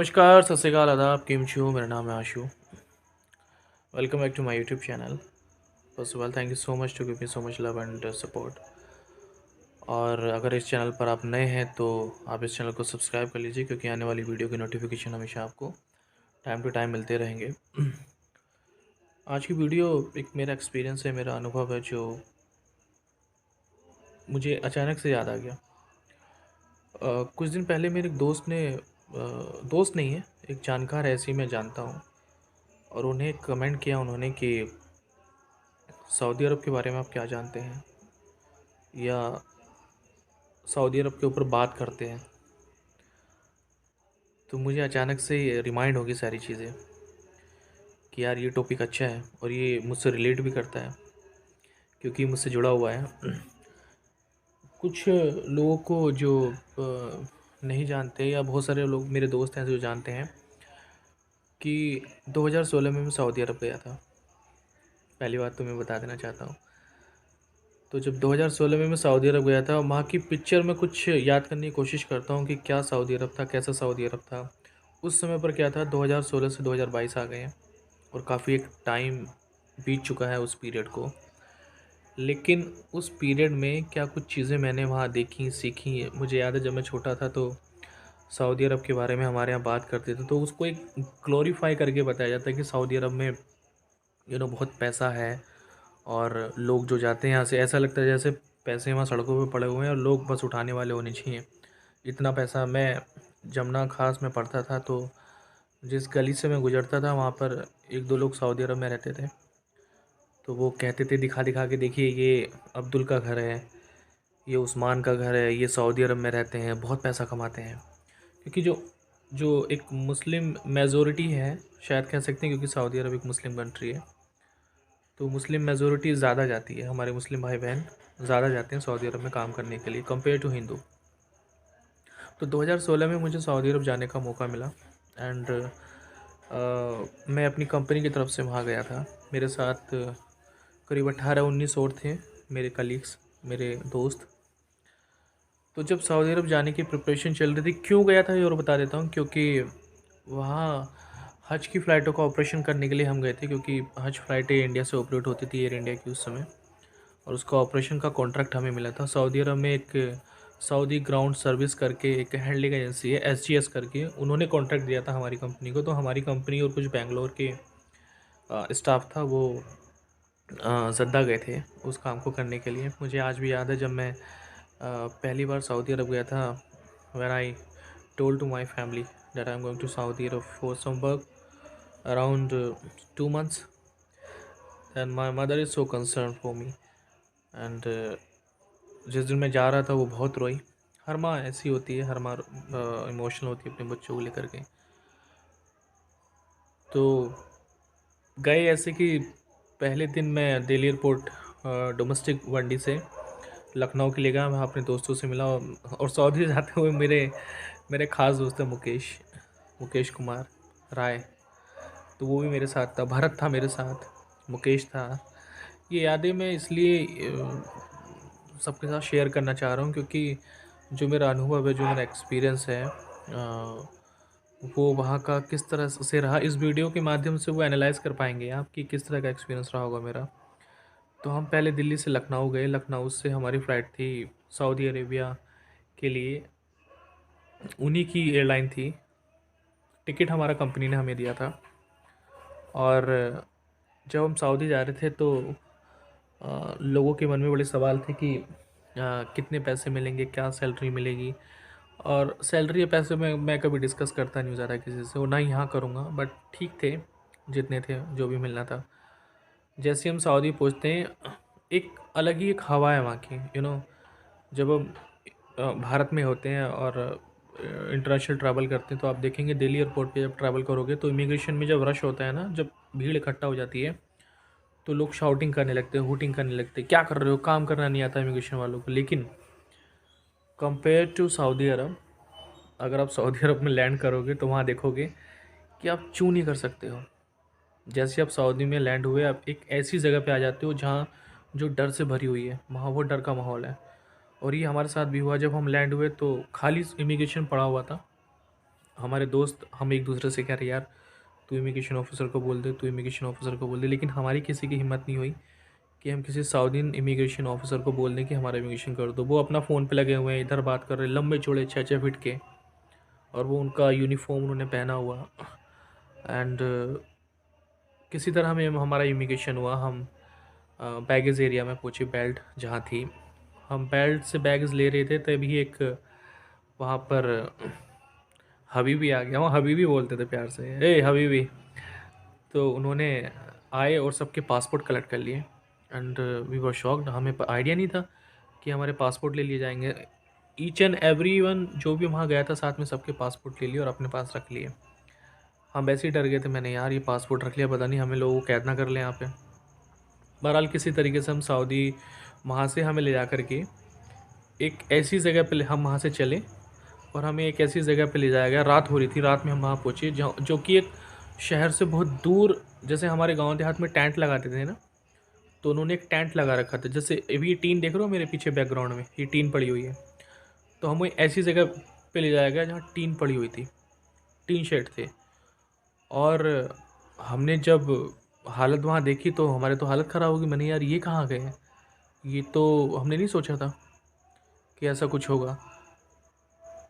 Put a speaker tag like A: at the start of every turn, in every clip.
A: नमस्कार, सत श्री अकाल, आदाब, केम छो? मेरा नाम है Ashu. Welcome back to my YouTube channel. First of all thank you so much to give me so much love and support. और अगर इस चैनल पर आप नए हैं तो आप इस चैनल को सब्सक्राइब कर लीजिए, क्योंकि आने वाली वीडियो की नोटिफिकेशन हमेशा आपको टाइम टू टाइम मिलते रहेंगे। आज की वीडियो एक मेरा एक्सपीरियंस है, मेरा अनुभव है, जो मुझे अचानक से याद आ गया। कुछ दिन पहले मेरे एक दोस्त ने दोस्त नहीं है, एक जानकार है, ऐसे ही मैं जानता हूँ, और उन्हें कमेंट किया उन्होंने कि सऊदी अरब के बारे में आप क्या जानते हैं, या सऊदी अरब के ऊपर बात करते हैं। तो मुझे अचानक से रिमाइंड होगी सारी चीज़ें कि यार ये टॉपिक अच्छा है और ये मुझसे रिलेट भी करता है, क्योंकि मुझसे जुड़ा हुआ है। कुछ लोगों को जो नहीं जानते, या बहुत सारे लोग मेरे दोस्त हैं जो जानते हैं कि 2016 में मैं सऊदी अरब गया था। पहली बात तो मैं बता देना चाहता हूँ। तो जब 2016 में मैं सऊदी अरब गया था, वहाँ की पिक्चर में कुछ याद करने की कोशिश करता हूँ कि क्या सऊदी अरब था, कैसा सऊदी अरब था उस समय पर। क्या था, 2016 से 2022 आ गए हैं और काफ़ी एक टाइम बीत चुका है उस पीरियड को। लेकिन उस पीरियड में क्या कुछ चीज़ें मैंने वहाँ देखी, सीखी। मुझे याद है जब मैं छोटा था तो सऊदी अरब के बारे में हमारे यहाँ बात करते थे, तो उसको एक ग्लोरीफाई करके बताया जाता है कि सऊदी अरब में बहुत पैसा है, और लोग जो जाते हैं यहाँ से ऐसा लगता है जैसे पैसे वहाँ सड़कों पे पड़े हुए हैं और लोग बस उठाने वाले होने चाहिए, इतना पैसा। मैं जमुना खास में पढ़ता था, तो जिस गली से मैं गुजरता था वहाँ पर एक दो लोग सऊदी अरब में रहते थे। तो वो कहते थे दिखा दिखा के, देखिए ये अब्दुल का घर है, ये उस्मान का घर है, ये सऊदी अरब में रहते हैं, बहुत पैसा कमाते हैं। क्योंकि जो जो एक मुस्लिम मेजोरिटी है, शायद कह सकते हैं, क्योंकि सऊदी अरब एक मुस्लिम कंट्री है, तो मुस्लिम मेजोरिटी ज़्यादा जाती है। हमारे मुस्लिम भाई बहन ज़्यादा जाते हैं सऊदी अरब में काम करने के लिए, कंपेयर टू हिंदू। तो 2016 में मुझे सऊदी अरब जाने का मौका मिला, एंड मैं अपनी कंपनी की तरफ से वहाँ गया था। मेरे साथ करीब 18-19 और थे, मेरे कलीग्स, मेरे दोस्त। तो जब सऊदी अरब जाने की प्रिपरेशन चल रही थी, क्यों गया था ये और बता देता हूँ। क्योंकि वहाँ हज की फ़्लाइटों का ऑपरेशन करने के लिए हम गए थे, क्योंकि हज फ़्लाइटें इंडिया से ऑपरेट होती थी, एयर इंडिया की उस समय, और उसका ऑपरेशन का कॉन्ट्रैक्ट हमें मिला था। सऊदी अरब में एक सऊदी ग्राउंड सर्विस करके एक हैंडलिंग एजेंसी है, एसजीएस करके, उन्होंने कॉन्ट्रैक्ट दिया था हमारी कंपनी को। तो हमारी कंपनी और कुछ बेंगलोर के स्टाफ था, वो जद्दा गए थे उस काम को करने के लिए। मुझे आज भी याद है जब मैं पहली बार सऊदी अरब गया था, when I told to my family that I am going to Saudi Arab for some work around 2 months, and my mother is so concern for me. And जिस दिन मैं जा रहा था वो बहुत रोई। हर माँ ऐसी होती है, हर माँ इमोशनल होती है अपने बच्चों को लेकर के। तो गए ऐसे कि पहले दिन मैं दिल्ली एयरपोर्ट डोमेस्टिक वनडी से लखनऊ के लिए गया। मैं अपने दोस्तों से मिला, और सऊदी जाते हुए मेरे मेरे ख़ास दोस्त है मुकेश, मुकेश कुमार राय। तो वो भी मेरे साथ था, भरत था मेरे साथ, मुकेश था। ये यादें मैं इसलिए सबके साथ शेयर करना चाह रहा हूँ, क्योंकि जो मेरा अनुभव है, जो मेरा एक्सपीरियंस है, वो वहाँ का किस तरह से रहा, इस वीडियो के माध्यम से वो एनालाइज कर पाएंगे आप कि किस तरह का एक्सपीरियंस रहा होगा मेरा। तो हम पहले दिल्ली से लखनऊ गए, लखनऊ से हमारी फ़्लाइट थी सऊदी अरेबिया के लिए, उन्हीं की एयरलाइन थी। टिकट हमारा कंपनी ने हमें दिया था। और जब हम सऊदी जा रहे थे तो लोगों के मन में बड़े सवाल थे कि कितने पैसे मिलेंगे, क्या सैलरी मिलेगी। और सैलरी या पैसे में मैं कभी डिस्कस करता नहीं हूँ ज़्यादा किसी से, और ना ही यहाँ करूँगा, बट ठीक थे जितने थे, जो भी मिलना था। जैसे हम सऊदी पहुँचते हैं, एक अलग ही एक हवा है वहाँ की, जब हम भारत में होते हैं और इंटरनेशनल ट्रैवल करते हैं, तो आप देखेंगे दिल्ली एयरपोर्ट पे जब ट्रैवल करोगे तो इमिग्रेशन में जब रश होता है ना, जब भीड़ इकट्ठा हो जाती है, तो लोग शाउटिंग करने लगते हैं, हूटिंग करने लगते हैं, क्या कर रहे हो, काम करना नहीं आता इमिग्रेशन वालों को। लेकिन कंपेयर टू सऊदी अरब, अगर आप सऊदी अरब में लैंड करोगे तो वहाँ देखोगे कि आप चूँ नहीं कर सकते हो। जैसे आप सऊदी में लैंड हुए, आप एक ऐसी जगह पे आ जाते हो जहाँ जो डर से भरी हुई है, वहाँ वो डर का माहौल है। और ये हमारे साथ भी हुआ। जब हम लैंड हुए तो खाली इमिग्रेशन पड़ा हुआ था, हमारे दोस्त हम एक दूसरे से कह रहे यार तू इमिग्रेशन ऑफिसर को बोल दे, तू इमिग्रेशन ऑफिसर को बोल दे, लेकिन हमारी किसी की हिम्मत नहीं हुई कि हम किसी साउदियन इमिग्रेशन ऑफिसर को बोल दें कि हमारा इमिग्रेशन कर दो। वो अपना फ़ोन पे लगे हुए हैं, इधर बात कर रहे हैं, लंबे चौड़े 6-6 फीट के, और वो उनका यूनिफॉर्म उन्होंने पहना हुआ। एंड किसी तरह हमें हमारा इमिग्रेशन हुआ। हम बैगेज एरिया में पहुँचे, बेल्ट जहाँ थी। हम बेल्ट से बैगेज ले रहे थे तभी एक वहाँ पर हबीबी आ गया। वहाँ हबीबी बोलते थे प्यार से, ए हबीबी। तो उन्होंने आए और सबके पासपोर्ट कलेक्ट कर लिए। एंड वी वर शॉक्ड, हमें आइडिया नहीं था कि हमारे पासपोर्ट ले लिए जाएंगे। ईच एंड एवरी वन जो भी वहाँ गया था साथ में सबके पासपोर्ट ले लिए और अपने पास रख लिए। हम वैसे ही डर गए थे, मैंने यार ये पासपोर्ट रख लिया, पता नहीं हमें लोगों को कैद ना कर लें यहाँ पे। बहरहाल किसी तरीके से हम सऊदी, वहाँ से हमें ले जा कर के एक ऐसी जगह पे हम वहाँ से चले और हमें एक ऐसी जगह पे ले जाया गया। रात हो रही थी, रात में हम वहाँ पहुँचे जहाँ जो कि एक शहर से बहुत दूर। जैसे हमारे गांव देहात में टेंट लगाते थे ना, तो उन्होंने एक टेंट लगा रखा था। जैसे अभी ये टीन देख रहे हो मेरे पीछे बैकग्राउंड में, ये टीन पड़ी हुई है। तो हमें ऐसी जगह पे ले जाया गया जहाँ टीन पड़ी हुई थी, टीन शेड थे। और हमने जब हालत वहाँ देखी तो हमारे तो हालत ख़राब होगी। मैंने यार ये कहाँ गए हैं, ये तो हमने नहीं सोचा था कि ऐसा कुछ होगा।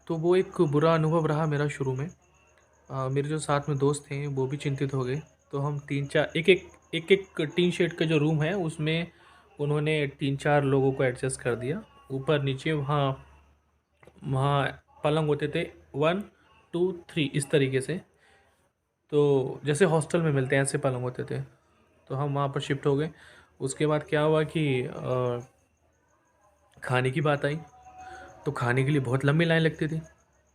A: तो वो एक बुरा अनुभव रहा मेरा शुरू में। मेरे जो साथ में दोस्त हैं वो भी चिंतित हो गए। तो हम 3-4 एक टीन शेड का जो रूम है उसमें उन्होंने 3-4 लोगों को एडजस्ट कर दिया। ऊपर नीचे वहाँ वहाँ पलंग होते थे 1 2 3 इस तरीके से। तो जैसे हॉस्टल में मिलते हैं ऐसे पलंग होते थे। तो हम वहाँ पर शिफ्ट हो गए। उसके बाद क्या हुआ कि खाने की बात आई। तो खाने के लिए बहुत लंबी लाइन लगती थी,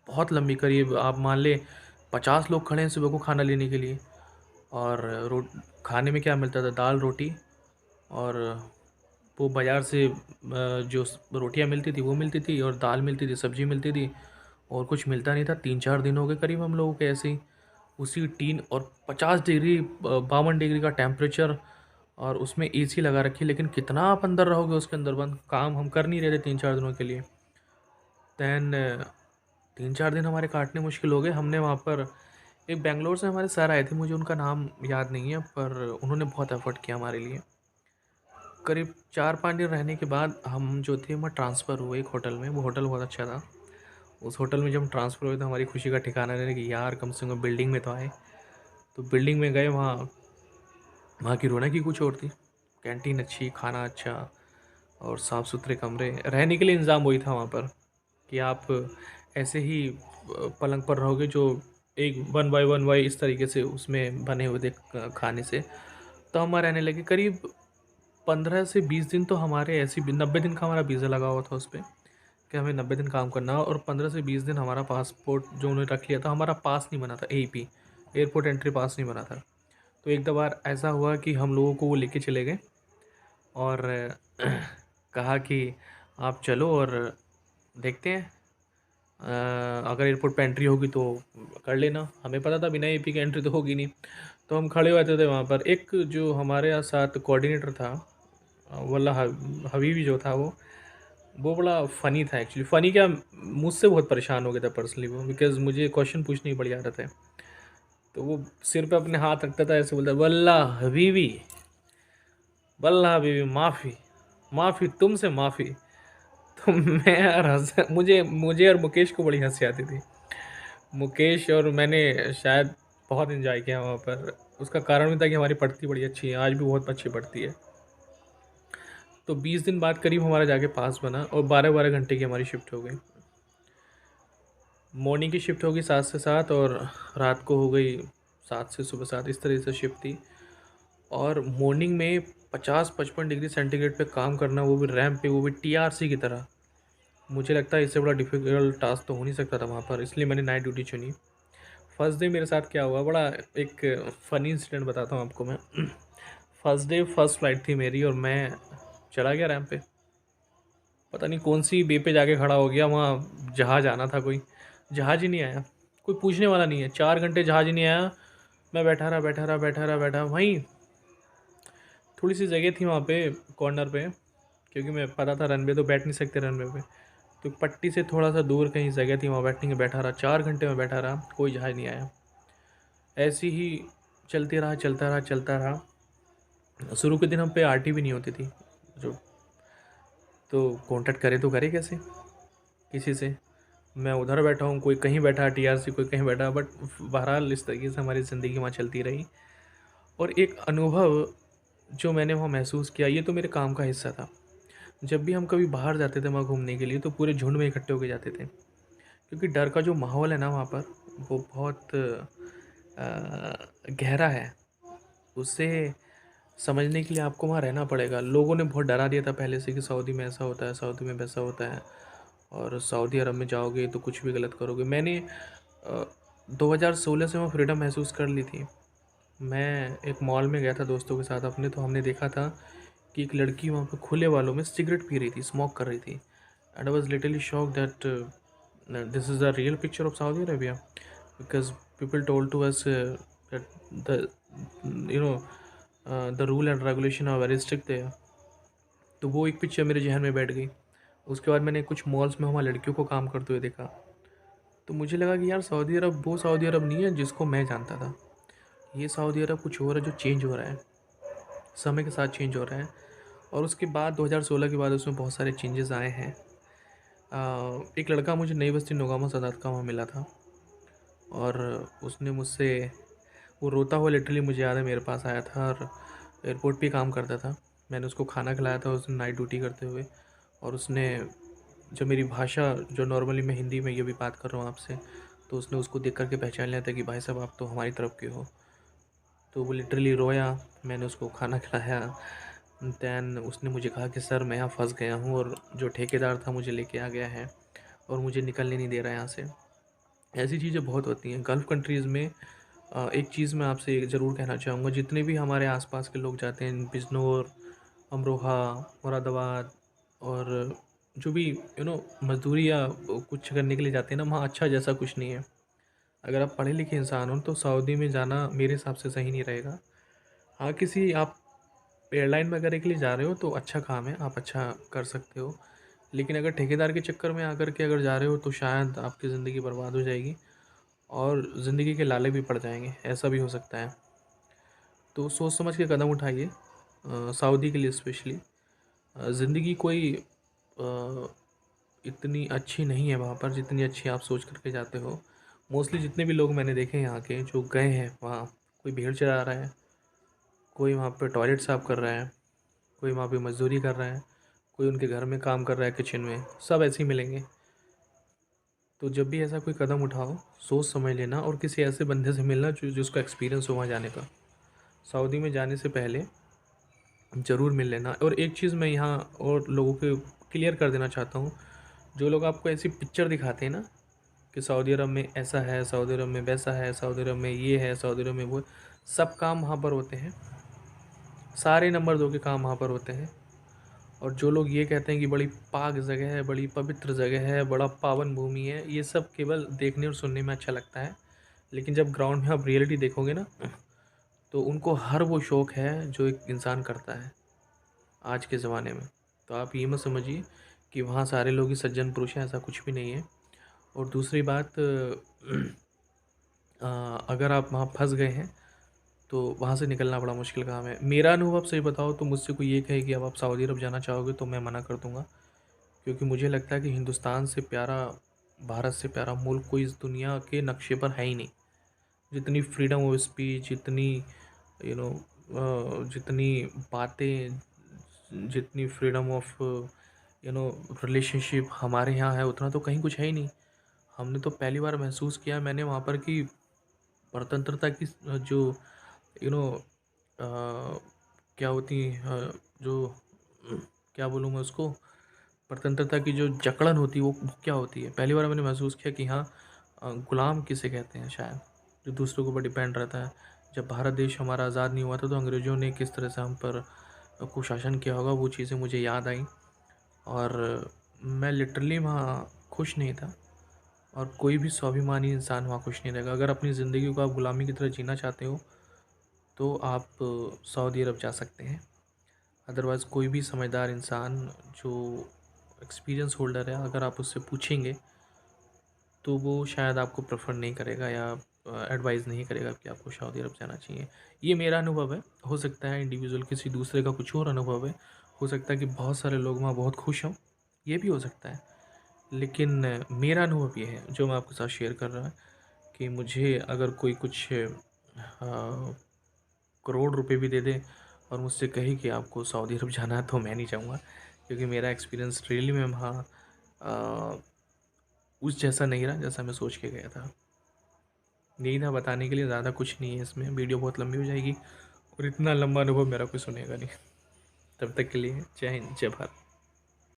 A: बहुत लंबी, करीब आप मान लें 50 लोग खड़े हैं सुबह को खाना लेने के लिए। और खाने में क्या मिलता था, दाल रोटी, और वो बाज़ार से जो रोटियां मिलती थी वो मिलती थी, और दाल मिलती थी, सब्ज़ी मिलती थी, और कुछ मिलता नहीं था। 3-4 दिन हो गए करीब हम लोगों के ऐसे ही उसी टीन, और 50 डिग्री 52 डिग्री का टेम्परेचर, और उसमें एसी लगा रखी। लेकिन कितना आप अंदर रहोगे उसके अंदर बंद, काम हम कर नहीं रहे थे 3-4 दिनों के लिए। दैन 3-4 दिन हमारे काटने मुश्किल हो गए। हमने वहाँ पर एक बेंगलोर से हमारे सर आए थे, मुझे उनका नाम याद नहीं है, पर उन्होंने बहुत एफर्ट किया हमारे लिए। करीब 4-5 दिन रहने के बाद हम जो थे वहाँ ट्रांसफ़र हुए एक होटल में। वो होटल बहुत अच्छा था। उस होटल में जब हम ट्रांसफ़र हुए तो हमारी खुशी का ठिकाना नहीं कि यार कम से कम बिल्डिंग में तो आए। तो बिल्डिंग में गए, वहाँ वहाँ की रौनक ही कुछ और थी। कैंटीन अच्छी, खाना अच्छा, और साफ़ सुथरे कमरे। रहने के लिए इंतज़ाम वही था वहाँ पर कि आप ऐसे ही पलंग पर रहोगे जो एक 1 बाय 1 इस तरीके से उसमें बने हुए थे खाने से। तो हम वहाँ रहने लगे करीब 15 से 20 दिन। तो हमारे ऐसे 90 दिन का हमारा वीज़ा लगा हुआ था उस पर कि हमें 90 दिन काम करना है। और 15 से 20 दिन हमारा पासपोर्ट जो उन्होंने रख लिया था, हमारा पास नहीं बना था, एपी एयरपोर्ट एंट्री पास नहीं बना था। तो एक दो बार ऐसा हुआ कि हम लोगों को वो लेके चले गए और कहा कि आप चलो और देखते हैं, अगर एयरपोर्ट पे एंट्री होगी तो कर लेना। हमें पता था बिना एपी के एंट्री तो होगी नहीं। तो हम खड़े हुए थे वहाँ पर। एक जो हमारे यहाँ साथ कोऑर्डिनेटर था, वल्ला हबीबी जो था, वो बड़ा फ़नी था एक्चुअली। फ़नी क्या, मुझसे बहुत परेशान हो गया था पर्सनली वो, बिकॉज़ मुझे क्वेश्चन पूछने की बड़ी आदत है। तो वो सिर पे अपने हाथ रखता था, ऐसे बोलता, वल्ला हबीबी, वल्ला हबीबी, माफ़ी, माफ़ी, तुमसे माफ़ी। तो मैं यार हँस, मुझे मुझे और मुकेश को बड़ी हँसी आती थी। मुकेश और मैंने शायद बहुत एंजॉय किया वहाँ पर। उसका कारण भी था कि हमारी पढ़ती बड़ी अच्छी है, आज भी बहुत अच्छी पढ़ती है। तो 20 दिन बाद करीब हमारा जाके पास बना और 12-12 घंटे की हमारी शिफ्ट हो गई। मॉर्निंग की शिफ्ट होगी 7 से 7, और रात को हो गई 7 से सुबह 7, इस तरह से शिफ्ट थी। और मॉर्निंग में 50-55 डिग्री सेंटीग्रेड पे काम करना, वो भी रैंप पे, वो भी टीआरसी की तरह। मुझे लगता है इससे बड़ा डिफ़िकल्ट टास्क तो हो नहीं सकता था वहाँ पर, इसलिए मैंने नाइट ड्यूटी चुनी। फर्स्ट डे मेरे साथ क्या हुआ, बड़ा एक फ़नी इंसिडेंट बताता हूँ आपको मैं। फर्स्ट डे फर्स्ट फ्लाइट थी मेरी, और मैं चला गया रैंप पे। पता नहीं कौन सी बे पे जाके खड़ा हो गया, वहाँ जहाज़ आना था कोई, जहाज़ ही नहीं आया। कोई पूछने वाला नहीं है, 4 घंटे जहाज़ ही नहीं आया। मैं बैठा रहा, बैठा रहा, बैठा रहा, बैठा वहीं। थोड़ी सी जगह थी वहाँ पे कॉर्नर पे, क्योंकि मैं पता था रनवे तो बैठ नहीं सकते रनवे पे। तो पट्टी से थोड़ा सा दूर कहीं जगह थी, वहाँ बैठने के बैठा रहा, 4 घंटे में बैठा रहा, कोई जहाज़ नहीं आया। ऐसे ही चलते रहा चलता रहा चलता रहा। शुरू के दिन हम पे आरटी भी नहीं होती थी जो, तो कांटेक्ट करे तो करे कैसे किसी से। मैं उधर बैठा हूँ, कोई कहीं बैठा टीआरसी, कोई कहीं बैठा, बट बहरहाल इस तरीके से हमारी ज़िंदगी वहाँ चलती रही। और एक अनुभव जो मैंने वहाँ महसूस किया, ये तो मेरे काम का हिस्सा था। जब भी हम कभी बाहर जाते थे वहाँ घूमने के लिए, तो पूरे झुंड में इकट्ठे होके जाते थे, क्योंकि डर का जो माहौल है ना वहाँ पर, वो बहुत गहरा है। उससे समझने के लिए आपको वहाँ रहना पड़ेगा। लोगों ने बहुत डरा दिया था पहले से कि सऊदी में ऐसा होता है, सऊदी में वैसा होता है, और सऊदी अरब में जाओगे तो कुछ भी गलत करोगे। मैंने 2016 से वहाँ फ्रीडम महसूस कर ली थी। मैं एक मॉल में गया था दोस्तों के साथ अपने, तो हमने देखा था कि एक लड़की वहाँ पे खुले बालों में सिगरेट पी रही थी, स्मोक कर रही थी। And I was literally shock that this is the real picture of Saudi Arabia, because people told to us that the you know the rule and regulation are very strict there. तो वो एक picture मेरे जहन में बैठ गई। उसके बाद मैंने कुछ मॉल्स में वहाँ लड़कियों को काम करते हुए देखा, तो मुझे लगा कि यार सऊदी अरब वो सऊदी अरब नहीं है जिसको मैं जानता था। ये सऊदी अरब कुछ और है जो चेंज हो रहा है, समय के साथ चेंज हो रहा है। और उसके बाद 2016 के बाद उसमें बहुत सारे चेंजेस आए हैं। एक लड़का मुझे नई बस्ती नौगामा सादात का वहाँ मिला था, और उसने मुझसे, वो रोता हुआ लिटरली मुझे याद है मेरे पास आया था, और एयरपोर्ट पे काम करता था। मैंने उसको खाना खिलाया था उसने नाइट ड्यूटी करते हुए, और उसने जब मेरी भाषा, जो नॉर्मली मैं हिंदी में ये भी बात कर रहा हूँ आपसे, तो उसने उसको देख कर के पहचान लिया था कि भाई साहब आप तो हमारी तरफ के हो। तो वो लिटरली रोया, मैंने उसको खाना खिलाया। दैन उसने मुझे कहा कि सर मैं यहाँ फंस गया हूँ, और जो ठेकेदार था मुझे लेके आ गया है और मुझे निकलने नहीं दे रहा है यहाँ से। ऐसी चीज़ें बहुत होती हैं गल्फ़ कंट्रीज़ में। एक चीज़ मैं आपसे ज़रूर कहना चाहूँगा, जितने भी हमारे आसपास के लोग जाते हैं, बिजनौर, अमरोहा, मुरादाबाद, और जो भी मज़दूरी या कुछ करने के लिए जाते हैं ना, वहाँ अच्छा जैसा कुछ नहीं है। अगर आप पढ़े लिखे इंसान हो तो सऊदी में जाना मेरे हिसाब से सही नहीं रहेगा। हाँ, किसी आप एयरलाइन वगैरह के लिए जा रहे हो तो अच्छा काम है, आप अच्छा कर सकते हो। लेकिन अगर ठेकेदार के चक्कर में आकर के अगर जा रहे हो तो शायद आपकी ज़िंदगी बर्बाद हो जाएगी, और ज़िंदगी के लाले भी पड़ जाएंगे, ऐसा भी हो सकता है। तो सोच समझ के कदम उठाइए, सऊदी के लिए स्पेशली। ज़िंदगी कोई इतनी अच्छी नहीं है वहाँ पर जितनी अच्छी आप सोच करके जाते हो। मोस्टली जितने भी लोग मैंने देखे हैं यहाँ के जो गए हैं वहाँ, कोई भेड़ चरा रहा है, कोई वहाँ पे टॉयलेट साफ़ कर रहा है, कोई वहाँ पे मज़दूरी कर रहा है, कोई उनके घर में काम कर रहा है किचन में, सब ऐसे ही मिलेंगे। तो जब भी ऐसा कोई कदम उठाओ, सोच समझ लेना, और किसी ऐसे बंदे से मिलना जो जिसको एक्सपीरियंस हो वहाँ जाने का। सऊदी में जाने से पहले ज़रूर मिल लेना। और एक चीज़ मैं यहाँ और लोगों को क्लियर कर देना चाहता हूँ, जो लोग आपको ऐसी पिक्चर दिखाते हैं ना कि सऊदी अरब में ऐसा है, सऊदी अरब में वैसा है, सऊदी अरब में ये है, सऊदी अरब में वो है, सब काम वहाँ पर होते हैं, सारे नंबर 2 के काम वहाँ पर होते हैं। और जो लोग ये कहते हैं कि बड़ी पाक जगह है, बड़ी पवित्र जगह है, बड़ा पावन भूमि है, ये सब केवल देखने और सुनने में अच्छा लगता है। लेकिन जब ग्राउंड में आप रियलिटी देखोगे ना, तो उनको हर वो शौक़ है जो एक इंसान करता है आज के ज़माने में। तो आप ये मत समझिए कि वहाँ सारे लोग ही सज्जन पुरुष हैं, ऐसा कुछ भी नहीं है। और दूसरी बात, अगर आप वहाँ फंस गए हैं तो वहाँ से निकलना बड़ा मुश्किल काम है। मेरा अनुभव सही बताओ तो मुझसे कोई ये कहे कि अब आप सऊदी अरब जाना चाहोगे तो मैं मना कर दूँगा, क्योंकि मुझे लगता है कि हिंदुस्तान से प्यारा, भारत से प्यारा मुल्क कोई इस दुनिया के नक्शे पर है ही नहीं। जितनी फ्रीडम ऑफ स्पीच, जितनी यू नो जितनी बातें, जितनी फ्रीडम ऑफ रिलेशनशिप हमारे यहाँ है, उतना तो कहीं कुछ है ही नहीं। हमने तो पहली बार महसूस किया मैंने वहाँ पर कि स्वतंत्रता की जो यू नो क्या होती जो क्या बोलूँ मैं उसको, स्वतंत्रता की जो जकड़न होती है वो क्या होती है, पहली बार मैंने महसूस किया कि हाँ, गुलाम किसे कहते हैं शायद, जो दूसरों के ऊपर डिपेंड रहता है। जब भारत देश हमारा आज़ाद नहीं हुआ था तो अंग्रेज़ों ने किस तरह से हम पर कुशासन किया होगा, वो चीज़ें मुझे याद आई। और मैं लिटरली वहाँ खुश नहीं था, और कोई भी स्वाभिमानी इंसान वहाँ खुश नहीं रहेगा। अगर अपनी ज़िंदगी को आप गुलामी की तरह जीना चाहते हो तो आप सऊदी अरब जा सकते हैं। अदरवाइज़ कोई भी समझदार इंसान जो एक्सपीरियंस होल्डर है, अगर आप उससे पूछेंगे तो वो शायद आपको प्रेफर नहीं करेगा या एडवाइस नहीं करेगा कि आपको सऊदी अरब जाना चाहिए। ये मेरा अनुभव है, हो सकता है इंडिविजुअल किसी दूसरे का कुछ और अनुभव है, हो सकता है कि बहुत सारे लोग वहाँ बहुत खुश हों, ये भी हो सकता है। लेकिन मेरा अनुभव ये है जो मैं आपके साथ शेयर कर रहा हूँ कि मुझे अगर कोई कुछ करोड़ रुपए भी दे दे और मुझसे कहे कि आपको सऊदी अरब जाना है तो मैं नहीं जाऊँगा, क्योंकि मेरा एक्सपीरियंस रियली में वहाँ उस जैसा नहीं रहा जैसा मैं सोच के गया था। यही था बताने के लिए, ज़्यादा कुछ नहीं है इसमें, वीडियो बहुत लंबी हो जाएगी और इतना लंबा अनुभव मेरा कोई सुनेगा नहीं। तब तक के लिए जय हिंद, जय भारत।